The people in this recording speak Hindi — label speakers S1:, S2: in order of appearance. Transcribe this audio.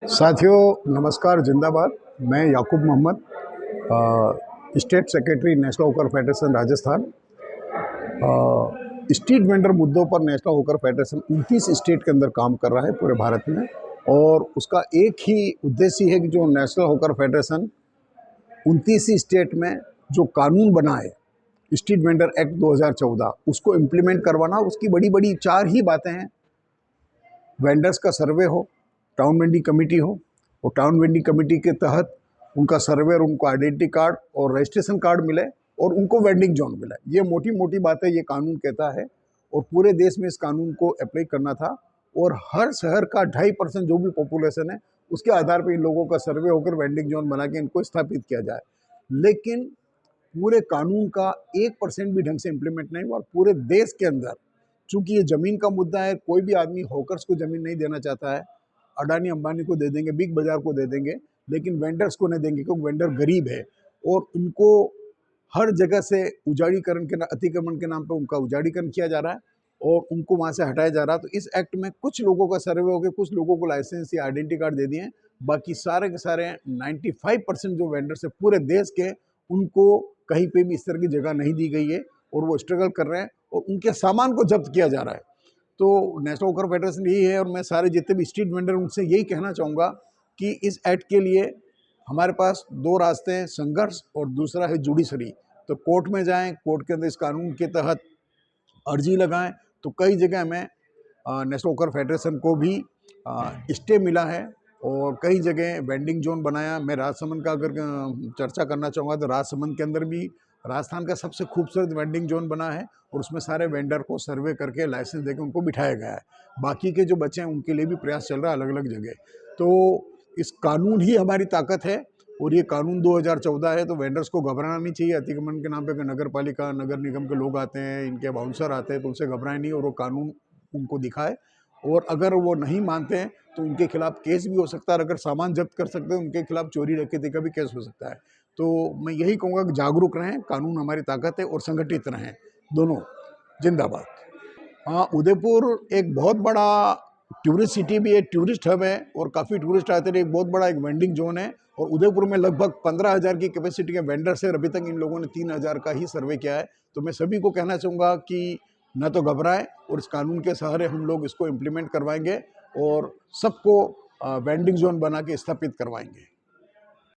S1: साथियों नमस्कार, जिंदाबाद। मैं याकूब मोहम्मद, स्टेट सेक्रेटरी नेशनल होकर फेडरेशन राजस्थान। स्ट्रीट वेंडर मुद्दों पर नेशनल होकर फेडरेशन 29 स्टेट के अंदर काम कर रहा है पूरे भारत में, और उसका एक ही उद्देश्य है कि जो नेशनल होकर फेडरेशन 29 स्टेट में जो कानून बना है स्ट्रीट वेंडर एक्ट 2014 उसको इम्प्लीमेंट करवाना। उसकी बड़ी बड़ी चार ही बातें हैं। वेंडर्स का सर्वे हो, टाउन वेंडिंग कमेटी हो, और टाउन वेंडिंग कमेटी के तहत उनका सर्वे और उनको आइडेंटिटी कार्ड और रजिस्ट्रेशन कार्ड मिले और उनको वेंडिंग जोन मिले। ये मोटी मोटी बातें ये कानून कहता है, और पूरे देश में इस कानून को अप्लाई करना था। और हर शहर का 2.5% जो भी पॉपुलेशन है उसके आधार पर इन लोगों का सर्वे होकर वेंडिंग जोन बना के इनको स्थापित किया जाए। लेकिन पूरे कानून का 1% भी ढंग से इम्प्लीमेंट नहीं हुआ। और पूरे देश के अंदर चूंकि ये ज़मीन का मुद्दा है, कोई भी आदमी हॉकर्स को ज़मीन नहीं देना चाहता है। अडानी अंबानी को दे देंगे, बिग बाजार को दे देंगे, लेकिन वेंडर्स को नहीं देंगे, क्योंकि वेंडर गरीब है और उनको हर जगह से उजाड़ीकरण के अतिक्रमण के नाम पे उनका उजाड़ीकरण किया जा रहा है और उनको वहाँ से हटाया जा रहा है। तो इस एक्ट में कुछ लोगों का सर्वे हो गया, कुछ लोगों को लाइसेंस या आइडेंटिटी कार्ड दे दिए, बाकी सारे के सारे 95% जो वेंडर्स है पूरे देश के, उनको कहीं पे भी इस तरह की जगह नहीं दी गई है और वो स्ट्रगल कर रहे हैं और उनके सामान को जब्त किया जा रहा है। तो नेशनल होकर फेडरेशन यही है, और मैं सारे जितने भी स्ट्रीट वेंडर उनसे यही कहना चाहूँगा कि इस एक्ट के लिए हमारे पास दो रास्ते हैं, संघर्ष और दूसरा है जुडिशरी। तो कोर्ट में जाएं, कोर्ट के अंदर इस कानून के तहत अर्जी लगाएं। तो कई जगह हमें नेशनल होकर फेडरेशन को भी स्टे मिला है और कई जगह वेंडिंग जोन बनाया। मैं राजसमंद का अगर चर्चा करना चाहूँगा तो राजसमंद के अंदर भी राजस्थान का सबसे खूबसूरत वेंडिंग जोन बना है और उसमें सारे वेंडर को सर्वे करके लाइसेंस देकर उनको बिठाया गया है। बाकी के जो बच्चे हैं उनके लिए भी प्रयास चल रहा है अलग अलग जगह। तो इस कानून ही हमारी ताकत है और ये कानून 2014 है, तो वेंडर्स को घबराना नहीं चाहिए। अतिक्रमण के नाम पे नगर पालिका नगर निगम के लोग आते हैं, इनके बाउंसर आते हैं, तो उनसे घबराए नहीं और वो कानून उनको दिखाए। और अगर वो नहीं मानते हैं तो उनके खिलाफ केस भी हो सकता है। अगर सामान जब्त कर सकते हैं उनके खिलाफ चोरी डकैती का भी केस हो सकता है। तो मैं यही कहूँगा कि जागरूक रहें, कानून हमारी ताकत है और संगठित रहें दोनों। जिंदाबाद। हाँ, उदयपुर एक बहुत बड़ा टूरिस्ट सिटी भी है, टूरिस्ट हब है और काफ़ी टूरिस्ट आते हैं। एक बहुत बड़ा एक वेंडिंग जोन है और उदयपुर में लगभग 15,000 की कैपेसिटी के वेंडर्स है। अभी तक इन लोगों ने 3,000 का ही सर्वे किया है। तो मैं सभी को कहना चाहूँगा कि न तो घबराएं और इस कानून के सहारे हम लोग इसको इम्प्लीमेंट करवाएंगे और सबको वेंडिंग जोन बना के स्थापित करवाएंगे।